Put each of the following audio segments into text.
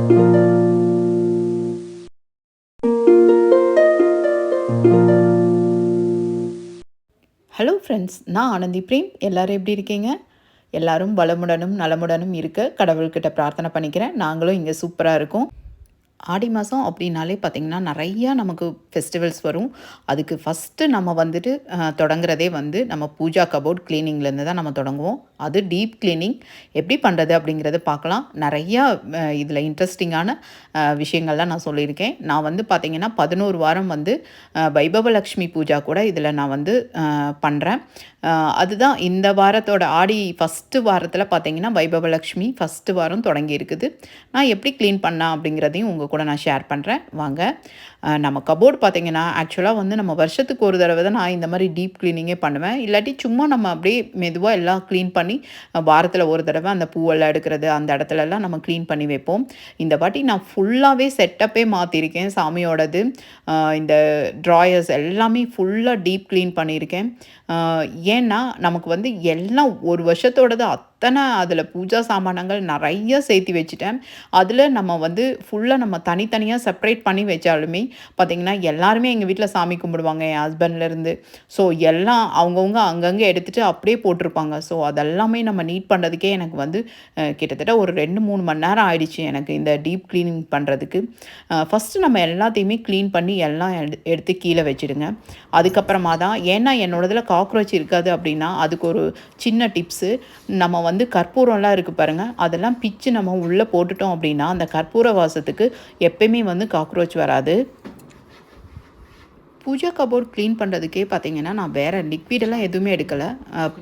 Hello friends, நான் Anandhi frame. எல்லாரும் எப்படி இருக்கீங்க? எல்லாரும் வளமுடனும் நலமுடனும் இருக்க கடவுள்கிட்ட பிரார்த்தனை பண்ணிக்கிறேன். நாங்களும் இங்கே சூப்பராக இருக்கோம். ஆடி மாதம் அப்படின்னாலே பார்த்திங்கன்னா நிறையா நமக்கு ஃபெஸ்டிவல்ஸ் வரும். அதுக்கு ஃபஸ்ட்டு நம்ம வந்துட்டு தொடங்குறதே வந்து நம்ம பூஜா கபோர்ட் க்ளீனிங்லேருந்து தான் நம்ம தொடங்குவோம். அது டீப் க்ளீனிங் எப்படி பண்ணுறது அப்படிங்கிறத பார்க்கலாம். நிறையா இதில் இன்ட்ரெஸ்டிங்கான விஷயங்கள்லாம் நான் சொல்லியிருக்கேன். நான் வந்து பார்த்திங்கன்னா 11 வாரம் வந்து வைபவலக்ஷ்மி பூஜா கூட இதில் நான் வந்து பண்ணுறேன். அதுதான் இந்த வாரத்தோட ஆடி ஃபஸ்ட்டு வாரத்தில் பார்த்திங்கன்னா வைபவலக்ஷ்மி ஃபஸ்ட்டு வாரம் தொடங்கி இருக்குது. நான் எப்படி க்ளீன் பண்ணேன் அப்படிங்கிறதையும் உங்கள் கூட நான் ஷேர் பண்ணுறேன் வாங்க. நம்ம கபோர்டு பார்த்திங்கன்னா ஆக்சுவலாக வந்து நம்ம வருஷத்துக்கு ஒரு தடவை தான் நான் இந்த மாதிரி டீப் க்ளீனிங்கே பண்ணுவேன். இல்லாட்டி சும்மா நம்ம அப்படியே மெதுவாக எல்லாம் க்ளீன் பண்ணி வாரத்தில் ஒரு தடவை அந்த பூவெல்லாம் எடுக்கிறது அந்த இடத்துலலாம் நம்ம க்ளீன் பண்ணி வைப்போம். இந்த வாட்டி நான் ஃபுல்லாகவே செட்டப்பே மாற்றிருக்கேன். சாமியோடது இந்த ட்ராயர்ஸ் எல்லாமே ஃபுல்லாக டீப் க்ளீன் பண்ணியிருக்கேன். ஏன்னா நமக்கு வந்து எல்லாம் ஒரு வருஷத்தோடது அத்தனை அதில் பூஜா சாமானங்கள் நிறைய சேர்த்து வச்சுட்டேன். அதில் நம்ம வந்து ஃபுல்லாக நம்ம தனித்தனியாக செப்பரேட் பண்ணி வச்சாலுமே பார்த்திங்கன்னா எல்லாருமே எங்கள் வீட்டில் சாமி கும்பிடுவாங்க, என் ஹஸ்பண்ட்லேருந்து. ஸோ எல்லாம் அவங்கவுங்க அங்கங்கே எடுத்துகிட்டு அப்படியே போட்டிருப்பாங்க. ஸோ அதெல்லாமே நம்ம நீட் பண்ணுறதுக்கே எனக்கு வந்து கிட்டத்தட்ட ஒரு 2-3 மணி நேரம் ஆயிடுச்சு எனக்கு இந்த டீப் க்ளீனிங் பண்ணுறதுக்கு. ஃபஸ்ட்டு நம்ம எல்லாத்தையுமே க்ளீன் பண்ணி எல்லாம் எடுத்து கீழே வச்சுடுங்க. அதுக்கப்புறமா தான், ஏன்னா என்னோடதில் காக்ரோச் இருக்காது அப்படின்னா அதுக்கு ஒரு சின்ன டிப்ஸு. நம்ம வந்து கற்பூரம்லாம் இருக்குது பாருங்கள், அதெல்லாம் பிச்சு நம்ம உள்ளே போட்டுட்டோம் அப்படின்னா அந்த கற்பூர வாசத்துக்கு எப்பயுமே வந்து காக்ரோச் வராது. பூஜா கபோர்ட் க்ளீன் பண்ணுறதுக்கே பார்த்திங்கன்னா நான் வேறு லிக்விடெல்லாம் எதுவுமே எடுக்கலை.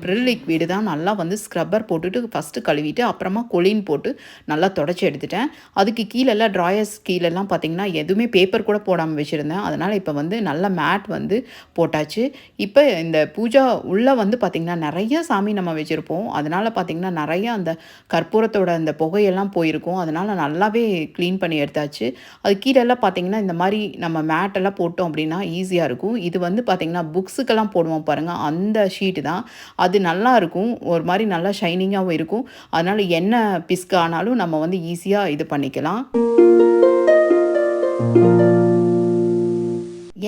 ப்ரில் லிக்விடு தான் நல்லா வந்து ஸ்க்ரப்பர் போட்டுட்டு ஃபஸ்ட்டு கழுவிட்டு அப்புறமா கொலின் போட்டு நல்லா தொடச்சி எடுத்துட்டேன். அதுக்கு கீழெல்லாம் ட்ராயர்ஸ் கீழெல்லாம் பார்த்திங்கன்னா எதுவுமே பேப்பர் கூட போடாமல் வச்சுருந்தேன். அதனால் இப்போ வந்து நல்ல மேட் வந்து போட்டாச்சு. இப்போ இந்த பூஜா உள்ளே வந்து பார்த்திங்கன்னா நிறைய சாமி நம்ம வச்சுருப்போம். அதனால் பார்த்திங்கன்னா நிறையா அந்த கற்பூரத்தோட அந்த புகையெல்லாம் போயிருக்கும். அதனால் நல்லாவே க்ளீன் பண்ணி எடுத்தாச்சு. அது கீழெல்லாம் பார்த்திங்கன்னா இந்த மாதிரி நம்ம மேட்டெல்லாம் போட்டோம் அப்படின்னா ஈஸியாக இருக்கும். இது வந்து பார்த்திங்கன்னா புக்ஸுக்கெல்லாம் போடுவோம் பாருங்கள், அந்த ஷீட்டு தான். அது நல்லாயிருக்கும், ஒரு மாதிரி நல்லா ஷைனிங்காகவும் இருக்கும். அதனால் என்ன பிஸ்கு ஆனாலும் நம்ம வந்து ஈஸியாக இது பண்ணிக்கலாம்.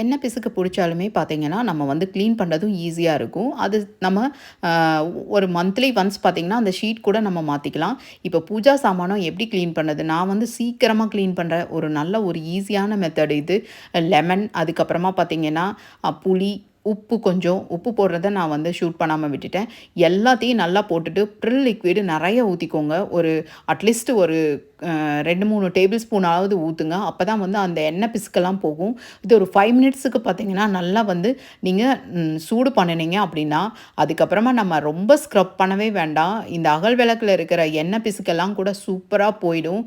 என்ன பிசுக்கு பிடிச்சாலுமே பார்த்திங்கன்னா நம்ம வந்து க்ளீன் பண்ணுறதும் ஈஸியாக இருக்கும். அது நம்ம ஒரு மந்த்லி ஒன்ஸ் பார்த்திங்கன்னா அந்த ஷீட் கூட நம்ம மாற்றிக்கலாம். இப்போ பூஜா சாமானம் எப்படி க்ளீன் பண்ணுறது, நான் வந்து சீக்கிரமாக க்ளீன் பண்ணுற ஒரு நல்ல ஒரு ஈஸியான மெத்தட் இது. லெமன், அதுக்கப்புறமா பார்த்திங்கன்னா புளி, உப்பு போடுறத நான் வந்து ஷூட் பண்ணாமல் விட்டுட்டேன். எல்லாத்தையும் நல்லா போட்டுட்டு ப்ரில் லிக்விடு நிறைய ஊற்றிக்கோங்க. ஒரு அட்லீஸ்ட் ஒரு 2-3 டேபிள் ஸ்பூனாவது ஊற்றுங்க. அப்போ தான் வந்து அந்த எண்ணெய் பிசுக்கெல்லாம் போகும். இது ஒரு 5 மினிட்ஸுக்கு பார்த்திங்கன்னா நல்லா வந்து நீங்கள் சூடு பண்ணினீங்க அப்படின்னா அதுக்கப்புறமா நம்ம ரொம்ப ஸ்க்ரப் பண்ணவே வேண்டாம். இந்த அகல் விளக்கில் இருக்கிற எண்ணெய் பிசுக்கெல்லாம் கூட சூப்பராக போயிடும்.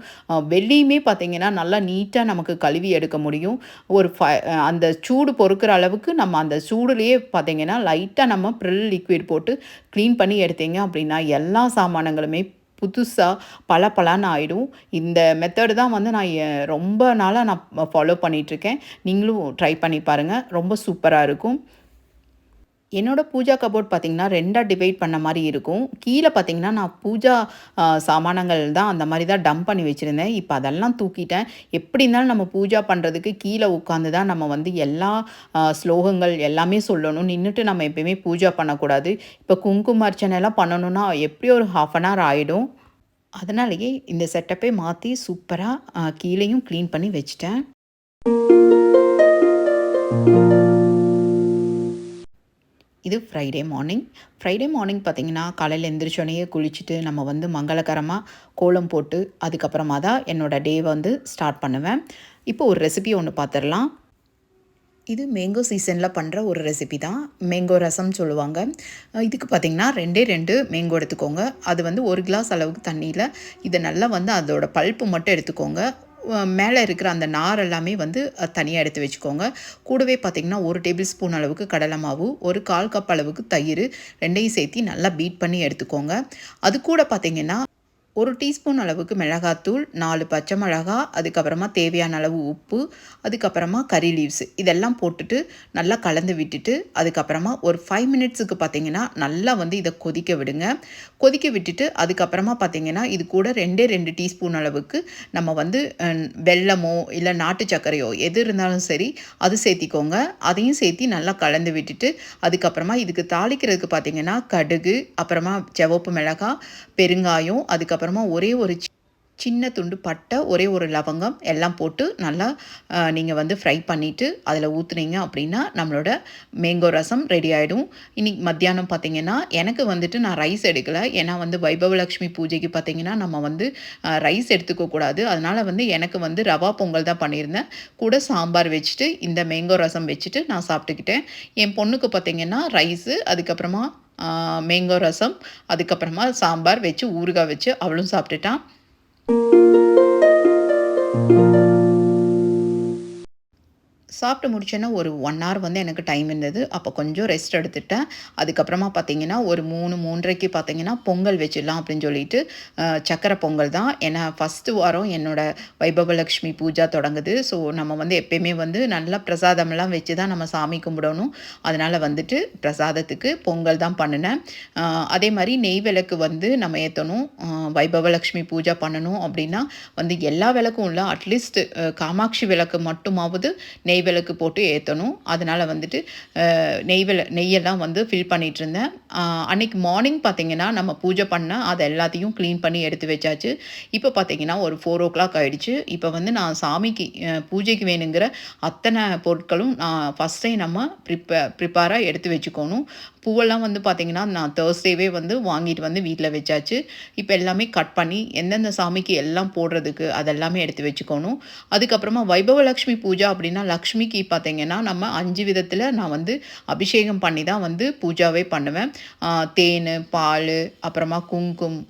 வெளியுமே பார்த்திங்கன்னா நல்லா நீட்டாக நமக்கு கழுவி எடுக்க முடியும். ஒரு அந்த சூடு பொறுக்கிற அளவுக்கு நம்ம அந்த சூடுலேயே பார்த்திங்கன்னா லைட்டாக நம்ம ப்ரில் லிக்விட் போட்டு க்ளீன் பண்ணி எடுத்தீங்க அப்படின்னா எல்லா சாமானங்களுமே புதுசாக பளபளன்னு ஆகிடும். இந்த மெத்தடு தான் வந்து நான் ரொம்ப நாளாக நான் ஃபாலோ பண்ணிகிட்ருக்கேன். நீங்களும் ட்ரை பண்ணி பாருங்கள், ரொம்ப சூப்பராக இருக்கும். என்னோடய பூஜா கபோர்ட் பார்த்திங்கன்னா 2ஆக டிவைட் பண்ண மாதிரி இருக்கும். கீழே பார்த்திங்கன்னா நான் பூஜா சாமானங்கள் தான் அந்த மாதிரி தான் டம்ப் பண்ணி வச்சுருந்தேன். இப்போ அதெல்லாம் தூக்கிட்டேன். எப்படி இருந்தாலும் நம்ம பூஜா பண்ணுறதுக்கு கீழே உட்காந்து தான் நம்ம வந்து எல்லா ஸ்லோகங்கள் எல்லாமே சொல்லணும். நின்றுட்டு நம்ம எப்பயுமே பூஜா பண்ணக்கூடாது. இப்போ குங்கும அர்ச்சனைலாம் பண்ணணுன்னா எப்படியும் ஒரு 1/2 hour ஆகிடும். அதனாலேயே இந்த செட்டப்பே மாற்றி சூப்பராக கீழேயும் க்ளீன் பண்ணி வச்சுட்டேன். இது ஃப்ரைடே மார்னிங் பார்த்திங்கன்னா காலையில் எழுந்திரிச்சோனையே குளிச்சுட்டு நம்ம வந்து மங்களகரமாக கோலம் போட்டு அதுக்கப்புறமா தான் என்னோடய டே வந்து ஸ்டார்ட் பண்ணுவேன். இப்போ ஒரு ரெசிபி ஒன்று பார்த்துடலாம். இது மேங்கோ சீசனில் பண்ணுற ஒரு ரெசிபி தான். மேங்கோ ரசம் சொல்லுவாங்க. இதுக்கு பார்த்திங்கன்னா 2 மேங்கோ எடுத்துக்கோங்க. அது வந்து 1 கிளாஸ் அளவுக்கு தண்ணியில் இதை நல்லா வந்து அதோட பல்ப்பு மட்டும் எடுத்துக்கோங்க. மேலே இருக்கிற அந்த நார் எல்லாமே வந்து தனியாக எடுத்து வச்சுக்கோங்க. கூடவே பார்த்திங்கன்னா 1 டேபிள் ஸ்பூன் அளவுக்கு கடலை மாவு, ஒரு 1/4 கப் அளவுக்கு தயிர், 2யும் சேர்த்து நல்லா பீட் பண்ணி எடுத்துக்கோங்க. அது கூட பார்த்திங்கன்னா 1 டீஸ்பூன் அளவுக்கு மிளகாத்தூள், 4 பச்சை மிளகா, அதுக்கப்புறமா தேவையான அளவு உப்பு, அதுக்கப்புறமா கறி லீவ்ஸ் இதெல்லாம் போட்டுட்டு நல்லா கலந்து விட்டுட்டு, அதுக்கப்புறமா ஒரு 5 மினிட்ஸுக்கு பார்த்தீங்கன்னா, நல்லா வந்து இத கொதிக்க விடுங்க. கொதிக்க விட்டுட்டு அதுக்கப்புறமா பார்த்தீங்கன்னா, இது கூட 2 டீஸ்பூன் அளவுக்கு நம்ம வந்து வெல்லமோ, இல்ல நாட்டு சர்க்கரையோ எது இருந்தாலும் சரி, அது சேர்த்திக்கோங்க. அதையும் சேர்த்தி நல்லா கலந்து விட்டுட்டு, அதுக்கப்புறமா இதுக்கு தாளிக்கிறதுக்கு பார்த்தீங்கன்னா, கடுகு, அப்புறமா சிவப்பு மிளகாய், பெருங்காயம், அதுக்கப்புறமா ஒரே ஒரு சின்ன துண்டு பட்டை, ஒரே ஒரு லவங்கம் எல்லாம் போட்டு நல்லா நீங்க வந்து ஃப்ரை பண்ணிட்டு, அதில ஊத்துனீங்க அப்படின்னா, நம்மளோட மேங்கோ ரசம் ரெடி ஆயிடும். இன்னைக்கு மத்தியானம் பார்த்தீங்கன்னா, எனக்கு வந்துட்டு நான் ரைஸ் எடுக்கல. ஏன்னா வந்து வைபவலட்சுமி பூஜைக்கு பார்த்தீங்கன்னா, நம்ம வந்து ரைஸ் எடுத்துக்க கூடாது. அதனால வந்து எனக்கு வந்து ரவா பொங்கல் தான் பண்ணியிருந்தேன். கூட சாம்பார் வச்சுட்டு, இந்த மேங்கோ ரசம் வச்சுட்டு நான் சாப்பிட்டுக்கிட்டேன். என் பொண்ணுக்கு பார்த்தீங்கன்னா, ரைஸு, அதுக்கப்புறமா மேங்கோ ரசம், அதுக்கப்புறமா சாம்பார் வச்சு, ஊறுகாய் வச்சு அவளும் சாப்பிட்டுட்டா. சாப்பிட்டு முடிச்சோன்னா ஒரு 1 ஹவர் வந்து எனக்கு டைம் இருந்தது. அப்போ கொஞ்சம் ரெஸ்ட் எடுத்துட்டேன். அதுக்கப்புறமா பார்த்தீங்கன்னா, ஒரு 3, 3:30க்கு பார்த்தீங்கன்னா, பொங்கல் வச்சிடலாம் அப்படின்னு சொல்லிட்டு, சர்க்கரை பொங்கல் தான். ஏன்னா ஃபர்ஸ்ட்டு வாரம் என்னோட வைபவலட்சுமி பூஜா தொடங்குது. ஸோ நம்ம வந்து எப்பயுமே வந்து நல்லா பிரசாதம்லாம் வச்சு தான் நம்ம சாமி கும்பிடணும். அதனால வந்துட்டு பிரசாதத்துக்கு பொங்கல் தான் பண்ணுனேன். அதே மாரி நெய் விளக்கு வந்து நம்ம ஏத்தணும். வைபவலட்சுமி பூஜா பண்ணணும் அப்படின்னா, வந்து எல்லா விளக்கும் இல்ல. அட்லீஸ்ட் காமாட்சி விளக்கு மட்டுமாவது நெய் விளக்கு போட்டு ஏற்றணும். அதனால் வந்துட்டு நெய்யெல்லாம் வந்து ஃபில் பண்ணிகிட்ருந்தேன். அன்னைக்கு மார்னிங் பார்த்தீங்கன்னா, நம்ம பூஜை பண்ண அதை எல்லாத்தையும் க்ளீன் பண்ணி எடுத்து வச்சாச்சு. இப்போ பார்த்தீங்கன்னா, ஒரு 4:00 ஆயிடுச்சு. இப்போ வந்து நான் சாமிக்கு பூஜைக்கு வேணுங்கிற அத்தனை பொருட்களும் ஃபஸ்ட்டே நம்ம ப்ரிப்பேரா எடுத்து வச்சுக்கணும். பூவெல்லாம் வந்து பார்த்தீங்கன்னா, நான் தேர்ஸ்டேவே வந்து வாங்கிட்டு வந்து வீட்ல வச்சாச்சு. இப்போ எல்லாமே கட் பண்ணி எந்தெந்த சாமிக்கு எல்லாம் போடுறதுக்கு அதெல்லாமே எடுத்து வச்சுக்கணும். அதுக்கப்புறமா வைபவலட்சுமி பூஜா அப்படின்னா, லக்ஷ்மிக்கு பார்த்தீங்கன்னா, நம்ம 5 விதத்தில நான் வந்து அபிஷேகம் பண்ணி தான் வந்து பூஜாவே பண்ணுவேன். தேனு, பாலு, அப்புறமா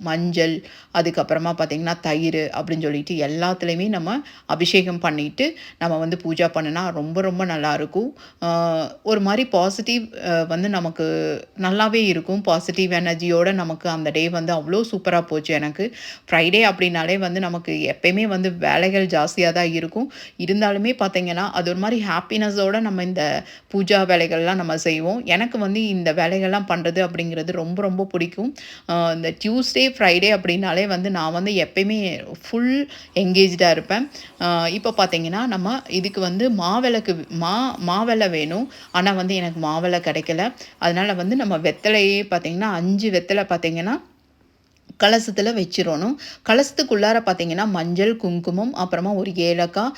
மஞ்சள், அதுக்கப்புறமா பார்த்தீங்கன்னா, தயிர் அப்படின்னு சொல்லிட்டு எல்லாத்துலேயுமே நம்ம அபிஷேகம் பண்ணிட்டு, நம்ம வந்து பூஜா பண்ணுனா ரொம்ப ரொம்ப நல்லாயிருக்கும். ஒரு மாரி பாசிட்டிவ் வந்து நமக்கு நல்லாவே இருக்கும். பாசிட்டிவ் எனர்ஜியோட நமக்கு அந்த டே வந்து அவ்வளோ சூப்பரா போச்சு எனக்கு. ஃப்ரைடே அப்படின்னாலே வந்து நமக்கு எப்பயுமே வந்து வேலைகள் ஜாஸ்தியா தான் இருக்கும். இருந்தாலுமே பார்த்தீங்கன்னா, அது ஒரு மாரி ஹாப்பினஸோட நம்ம இந்த பூஜா வேலைகள்லாம் நம்ம செய்வோம். எனக்கு வந்து இந்த வேலைகள்லாம் பண்றது அப்படிங்கிறது ரொம்ப ரொம்ப பிடிக்கும். இந்த டியூஸ்டே, ஃப்ரைடே அப்படின்னாலே வந்து நான் வந்து எப்பயுமே ஃபுல் எங்கேஜ்டா இருப்பேன். இப்போ பார்த்தீங்கன்னா, நம்ம இதுக்கு வந்து மாவெலை வேணும். ஆனா வந்து எனக்கு மாவெலை கிடைக்கல. அதனால வந்து நம்ம வெத்தலையே பார்த்தீங்கன்னா, 5 வெத்தலை பார்த்தீங்கன்னா கலசத்துல வச்சிரணும். கலசத்துக்குள்ளார பார்த்தீங்கன்னா, மஞ்சள், குங்குமம், அப்புறமா ஒரு ஏலக்காய்,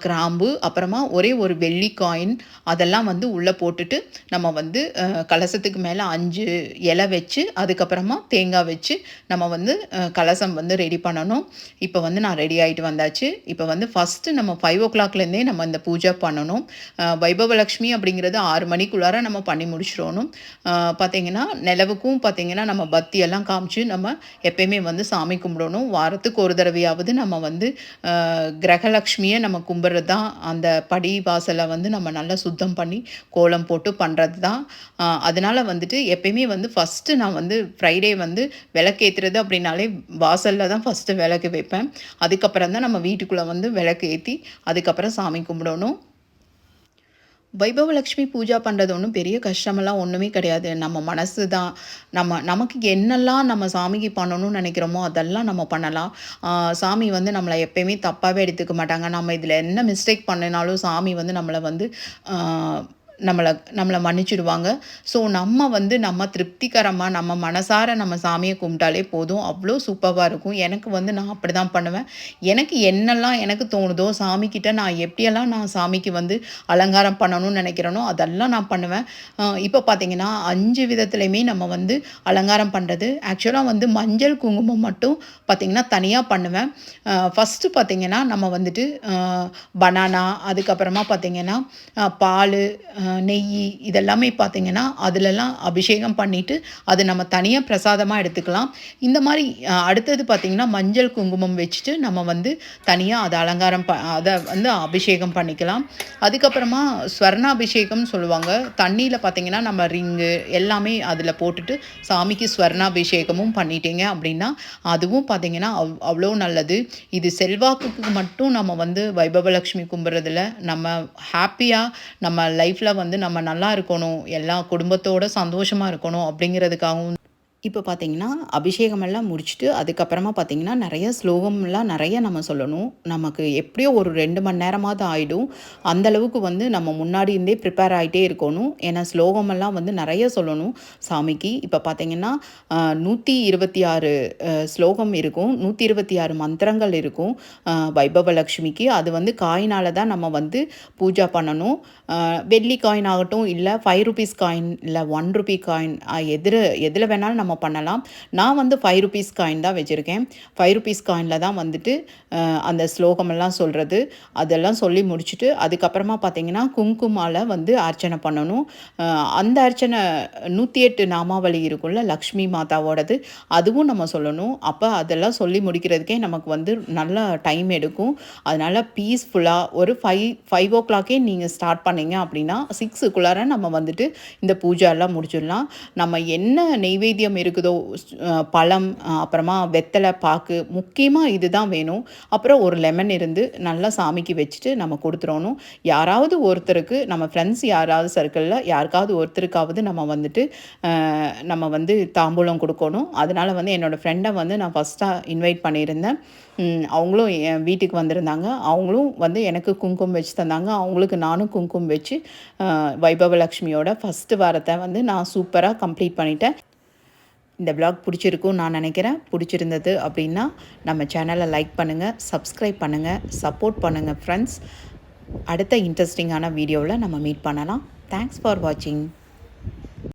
கிராம்பு, அப்புறமா ஒரே ஒரு வெள்ளி காயின் அதெல்லாம் வந்து உள்ள போட்டுட்டு, நம்ம வந்து கலசத்துக்கு மேல 5 இலை வச்சு, அதுக்கப்புறமா தேங்காய் வச்சு, நம்ம வந்து கலசம் வந்து ரெடி பண்ணணும். இப்போ வந்து நான் ரெடி ஆயிட்டு வந்தாச்சு. இப்போ வந்து ஃபர்ஸ்ட்டு நம்ம 5:00லேருந்தே நம்ம இந்த பூஜை பண்ணணும். வைபவலட்சுமி அப்படிங்கிறது 6 மணிக்குள்ளார நம்ம பண்ணி முடிச்சிரணும். பார்த்தீங்கன்னா, நிலவுக்கும் பார்த்தீங்கன்னா, நம்ம பத்தியெல்லாம் காமிச்சு நம்ம எப்பயுமே வந்து சாமி கும்பிடணும். வாரத்துக்கு ஒரு தடவையாவது நம்ம வந்து கிரகலக்ஷ்மியை நம்ம கும்பிட்றது தான். அந்த படி வாசலை வந்து நம்ம நல்லா சுத்தம் பண்ணி கோலம் போட்டு பண்ணுறது தான். அதனால வந்துட்டு எப்பயுமே வந்து ஃபஸ்ட்டு நான் வந்து ஃப்ரைடே வந்து விளக்கேத்துறது அப்படின்னாலே வாசலில் தான் ஃபஸ்ட்டு விளக்கு வைப்பேன். அதுக்கப்புறம் தான் நம்ம வீட்டுக்குள்ளே வந்து விளக்கு ஏற்றி அதுக்கப்புறம் சாமி கும்பிடணும். வைபவலட்சுமி பூஜா பண்ணுறது ஒன்றும் பெரிய கஷ்டமெல்லாம் ஒன்றுமே கிடையாது. நம்ம மனசு தான். நமக்கு என்னெல்லாம் நம்ம சாமிக்கு பண்ணணும்னு நினைக்கிறோமோ, அதெல்லாம் நம்ம பண்ணலாம். சாமி வந்து நம்மளை எப்பயுமே தப்பாவே எடுத்துக்க மாட்டாங்க. நம்ம இதில என்ன மிஸ்டேக் பண்ணினாலும் சாமி வந்து நம்மள வந்து ஆ நம்மள நம்மள மன்னிச்சுடுவாங்க. ஸோ நம்ம வந்து நம்ம திருப்திகரமா நம்ம மனசார நம்ம சாமிய கும்பிட்டாலே போதும். அவ்வளோ சூப்பர்வா இருக்கும். எனக்கு வந்து நான் அப்படிதான் பண்ணுவேன். எனக்கு என்னெல்லாம் எனக்கு தோணுதோ, சாமிக்கிட்ட நான் எப்படியெல்லாம் நான் சாமிக்கு வந்து அலங்காரம் பண்ணணும்னு நினைக்கிறேனோ, அதெல்லாம் நான் பண்ணுவேன். இப்போ பார்த்தீங்கன்னா, 5 விதத்துலயுமே நம்ம வந்து அலங்காரம் பண்றது, ஆக்சுவலா வந்து மஞ்சள், குங்குமம் மட்டும் பார்த்தீங்கன்னா, தனியா பண்ணுவேன். ஃபர்ஸ்ட்டு பார்த்தீங்கன்னா, நம்ம வந்துட்டு பனானா, அதுக்கப்புறமா பார்த்தீங்கன்னா, பாலு, நெய் இதெல்லாமே பார்த்திங்கன்னா அதிலலாம் அபிஷேகம் பண்ணிவிட்டு அது நம்ம தனியாக பிரசாதமாக எடுத்துக்கலாம். இந்த மாதிரி அடுத்தது பார்த்திங்கன்னா மஞ்சள் குங்குமம் வச்சுட்டு நம்ம வந்து தனியாக அதை அலங்காரம் அதை வந்து அபிஷேகம் பண்ணிக்கலாம். அதுக்கப்புறமா ஸ்வர்ணாபிஷேகம்னு சொல்லுவாங்க. தண்ணியில் பார்த்திங்கன்னா நம்ம ரிங்கு எல்லாமே அதில் போட்டுட்டு சாமிக்கு ஸ்வர்ணாபிஷேகமும் பண்ணிட்டீங்க அப்படின்னா அதுவும் பார்த்திங்கன்னா அவ்வளோ நல்லது. இது செல்வாக்குக்கு மட்டும் நம்ம வந்து வைபவலக்ஷ்மி கும்பிட்றதில்ல, நம்ம ஹாப்பியாக நம்ம லைஃப்பில் வந்து நம்ம நல்லா இருக்கணும், எல்லா குடும்பத்தோடு சந்தோஷமாக இருக்கணும் அப்படிங்கிறதுக்காகவும் இப்போ பார்த்தீங்கன்னா, அபிஷேகமெல்லாம் முடிச்சுட்டு, அதுக்கப்புறமா பார்த்தீங்கன்னா, நெறைய ஸ்லோகம்லாம் நெறைய நம்ம சொல்லணும். நமக்கு எப்படியோ ஒரு 2 மணி நேரமாவது ஆயிடும். அந்த அளவுக்கு வந்து நம்ம முன்னாடி இருந்தே ப்ரிப்பேர் ஆயிட்டே இருக்கணும். ஏன்னா, ஸ்லோகமெல்லாம் வந்து நெறைய சொல்லணும் சாமிக்கு. இப்போ பார்த்தீங்கன்னா, 126 ஸ்லோகம் இருக்கும். 126 மந்திரங்கள் இருக்கும் வைபவலக்ஷ்மிக்கு. அது வந்து காயினால தான் நம்ம வந்து பூஜா பண்ணணும். வெள்ளி காயின் ஆகட்டும், இல்ல ₹5 காயின், இல்ல ₹1 காயின் எதில வேணாலும் நம்ம பண்ணலாம். நான் வந்து ₹5 காயின் தான் வச்சுருக்கேன். ₹5 காயினில் தான் வந்துட்டு அந்த ஸ்லோகமெல்லாம் சொல்கிறது. அதெல்லாம் சொல்லி முடிச்சுட்டு அதுக்கப்புறமா பார்த்தீங்கன்னா குங்குமால வந்து அர்ச்சனை பண்ணணும். அந்த அர்ச்சனை 108 நாமாவளி இருக்கும்ல லக்ஷ்மி மாதாவோடது, அதுவும் நம்ம சொல்லணும். அப்போ அதெல்லாம் சொல்லி முடிக்கிறதுக்கே நமக்கு வந்து நல்ல டைம் எடுக்கும். அதனால் பீஸ்ஃபுல்லாக ஒரு 5 நீங்கள் ஸ்டார்ட் பண்ணீங்க அப்படின்னா 6க்குள்ளார நம்ம வந்துட்டு இந்த பூஜைலாம் முடிச்சிடலாம். நம்ம என்ன நெய்வேத்தியம் இருக்குதோ பழம், அப்புறமா வெத்தலை பாக்கு, முக்கியமாக இதுதான் வேணும். அப்புறம் ஒரு லெமன் இருந்து நல்லா சாமிக்கு வச்சுட்டு நம்ம கொடுத்துடணும். யாராவது ஒருத்தருக்கு நம்ம ஃப்ரெண்ட்ஸ் யாராவது சர்க்கிளில் யாருக்காவது ஒருத்தருக்காவது நம்ம வந்து தாம்பூலம் கொடுக்கணும். அதனால் வந்து என்னோடய ஃப்ரெண்டை வந்து நான் ஃபஸ்ட்டாக இன்வைட் பண்ணியிருந்தேன். அவங்களும் என் வீட்டுக்கு வந்திருந்தாங்க. அவங்களும் வந்து எனக்கு குங்குமம் வச்சு தந்தாங்க. அவங்களுக்கு நானும் குங்குமம் வச்சு வைபவலக்ஷ்மியோட ஃபஸ்ட்டு வாரத்தை வந்து நான் சூப்பராக கம்ப்ளீட் பண்ணிட்டேன். இந்த விளாக் பிடிச்சிருக்கும்னு நான் நினைக்கிறேன். பிடிச்சிருந்தது அப்படின்னா நம்ம சேனலை லைக் பண்ணுங்கள், சப்ஸ்கிரைப் பண்ணுங்கள், சப்போர்ட் பண்ணுங்கள் ஃப்ரெண்ட்ஸ். அடுத்த இன்ட்ரெஸ்டிங்கான வீடியோவில் நம்ம மீட் பண்ணலாம். தேங்க்ஸ் ஃபார் வாட்சிங்.